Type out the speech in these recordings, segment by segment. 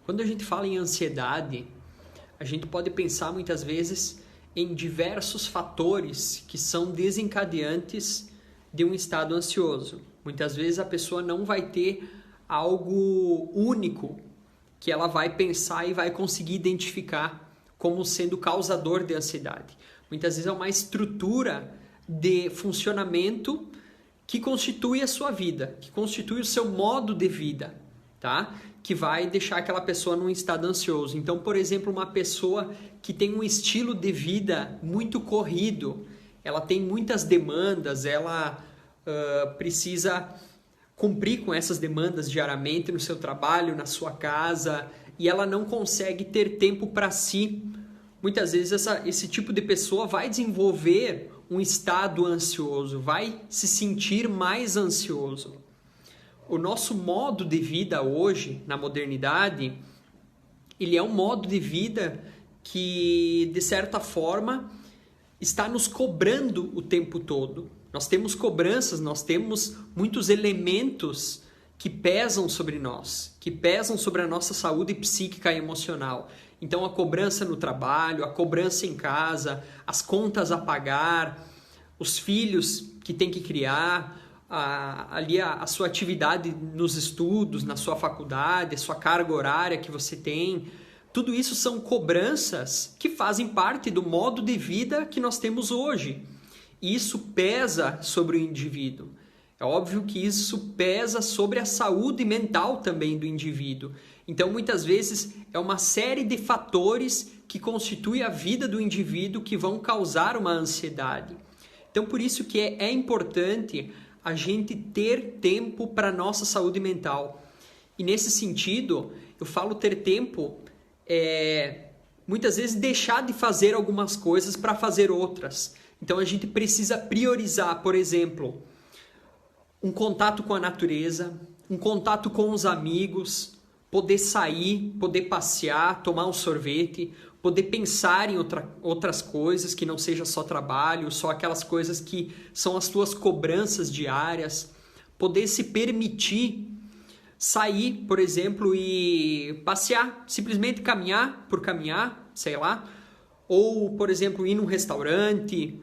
Quando a gente fala em ansiedade, a gente pode pensar muitas vezes em diversos fatores que são desencadeantes de um estado ansioso. Muitas vezes a pessoa não vai ter algo único que ela vai pensar e vai conseguir identificar como sendo causador de ansiedade. Muitas vezes é uma estrutura de funcionamento que constitui a sua vida, que constitui o seu modo de vida, tá? Que vai deixar aquela pessoa num estado ansioso. Então, por exemplo, uma pessoa que tem um estilo de vida muito corrido, ela tem muitas demandas, ela precisa cumprir com essas demandas diariamente no seu trabalho, na sua casa, e ela não consegue ter tempo para si. Muitas vezes esse tipo de pessoa vai desenvolver um estado ansioso, vai se sentir mais ansioso. O nosso modo de vida hoje, na modernidade, ele é um modo de vida que, de certa forma, está nos cobrando o tempo todo. Nós temos cobranças, nós temos muitos elementos que pesam sobre nós, que pesam sobre a nossa saúde psíquica e emocional. Então, a cobrança no trabalho, a cobrança em casa, as contas a pagar, os filhos que tem que criar, a sua atividade nos estudos, na sua faculdade, a sua carga horária que você tem. Tudo isso são cobranças que fazem parte do modo de vida que nós temos hoje. E isso pesa sobre o indivíduo. É óbvio que isso pesa sobre a saúde mental também do indivíduo. Então, muitas vezes, é uma série de fatores que constituem a vida do indivíduo que vão causar uma ansiedade. Então, por isso que é importante a gente ter tempo para a nossa saúde mental. E nesse sentido, eu falo ter tempo, muitas vezes deixar de fazer algumas coisas para fazer outras. Então, a gente precisa priorizar, por exemplo, um contato com a natureza, um contato com os amigos, poder sair, poder passear, tomar um sorvete, poder pensar em outras coisas que não seja só trabalho, só aquelas coisas que são as tuas cobranças diárias, poder se permitir sair, por exemplo, e passear, simplesmente caminhar por caminhar, sei lá, ou, por exemplo, ir num restaurante,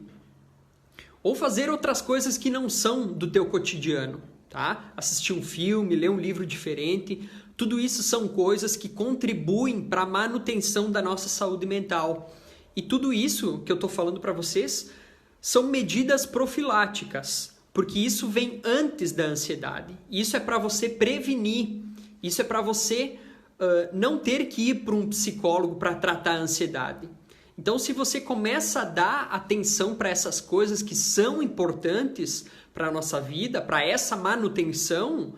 ou fazer outras coisas que não são do teu cotidiano, tá? Assistir um filme, ler um livro diferente, tudo isso são coisas que contribuem para a manutenção da nossa saúde mental. E tudo isso que eu estou falando para vocês são medidas profiláticas, porque isso vem antes da ansiedade. Isso é para você prevenir, isso é para você não ter que ir para um psicólogo para tratar a ansiedade. Então, se você começa a dar atenção para essas coisas que são importantes para a nossa vida, para essa manutenção,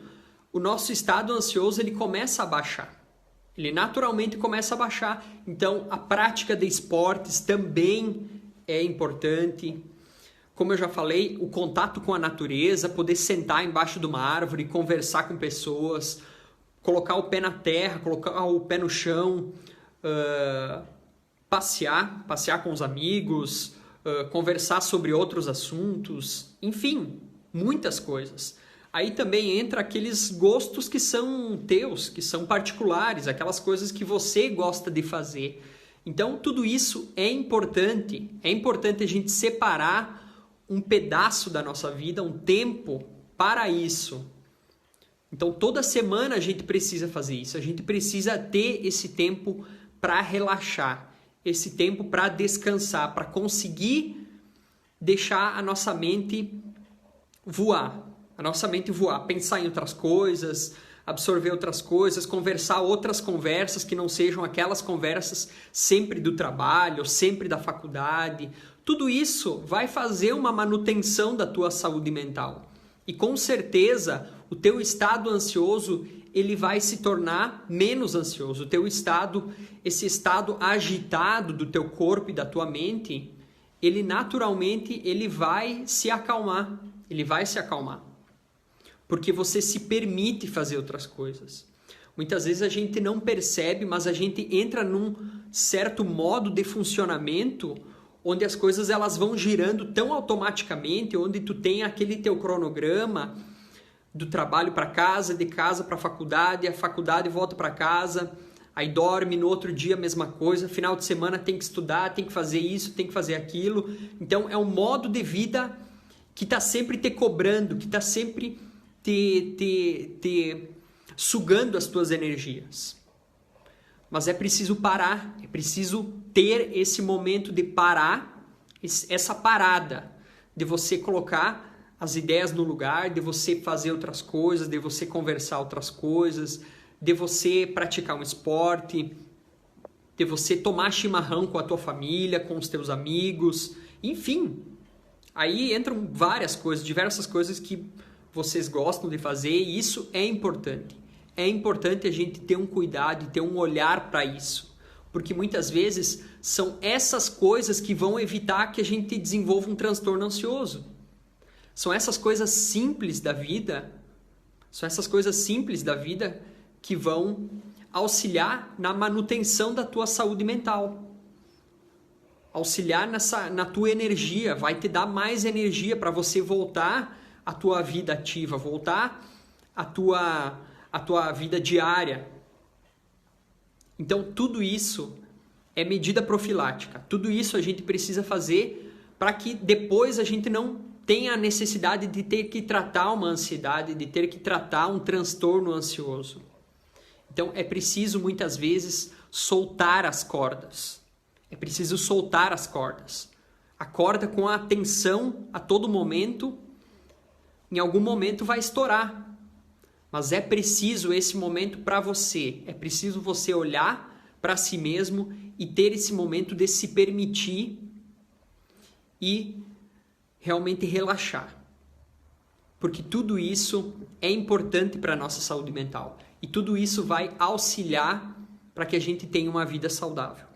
o nosso estado ansioso ele começa a baixar. Ele naturalmente começa a baixar. Então, a prática de esportes também é importante. Como eu já falei, o contato com a natureza, poder sentar embaixo de uma árvore, conversar com pessoas, colocar o pé na terra, colocar o pé no chão, passear com os amigos, conversar sobre outros assuntos, enfim, muitas coisas. Aí também entra aqueles gostos que são teus, que são particulares, aquelas coisas que você gosta de fazer. Então, tudo isso é importante a gente separar um pedaço da nossa vida, um tempo para isso. Então, toda semana a gente precisa fazer isso, a gente precisa ter esse tempo para relaxar, esse tempo para descansar, para conseguir deixar a nossa mente voar, pensar em outras coisas, absorver outras coisas, conversar outras conversas que não sejam aquelas conversas sempre do trabalho, sempre da faculdade. Tudo isso vai fazer uma manutenção da tua saúde mental. E com certeza, o teu estado ansioso, ele vai se tornar menos ansioso. O teu estado, esse estado agitado do teu corpo e da tua mente, ele naturalmente ele vai se acalmar. Porque você se permite fazer outras coisas. Muitas vezes a gente não percebe, mas a gente entra num certo modo de funcionamento onde as coisas elas vão girando tão automaticamente, onde tu tem aquele teu cronograma do trabalho para casa, de casa para a faculdade volta para casa, aí dorme, no outro dia a mesma coisa, final de semana tem que estudar, tem que fazer isso, tem que fazer aquilo. Então é um modo de vida que está sempre te cobrando, que está sempre te sugando as tuas energias. Mas é preciso parar, é preciso ter esse momento de parar, essa parada, de você colocar as ideias no lugar, de você fazer outras coisas, de você conversar outras coisas, de você praticar um esporte, de você tomar chimarrão com a tua família, com os teus amigos, enfim. Aí entram várias coisas, diversas coisas que vocês gostam de fazer e isso é importante. É importante a gente ter um cuidado e ter um olhar para isso, porque muitas vezes são essas coisas que vão evitar que a gente desenvolva um transtorno ansioso. São essas coisas simples da vida, que vão auxiliar na manutenção da tua saúde mental. Auxiliar na tua energia, vai te dar mais energia para você voltar à tua vida ativa, voltar à tua vida diária. Então, tudo isso é medida profilática. Tudo isso a gente precisa fazer para que depois a gente não tenha a necessidade de ter que tratar uma ansiedade, de ter que tratar um transtorno ansioso. Então, é preciso, muitas vezes, soltar as cordas. É preciso soltar as cordas. A corda com a tensão a todo momento, em algum momento vai estourar. Mas é preciso esse momento para você. É preciso você olhar para si mesmo e ter esse momento de se permitir e realmente relaxar. Porque tudo isso é importante para a nossa saúde mental. E tudo isso vai auxiliar para que a gente tenha uma vida saudável.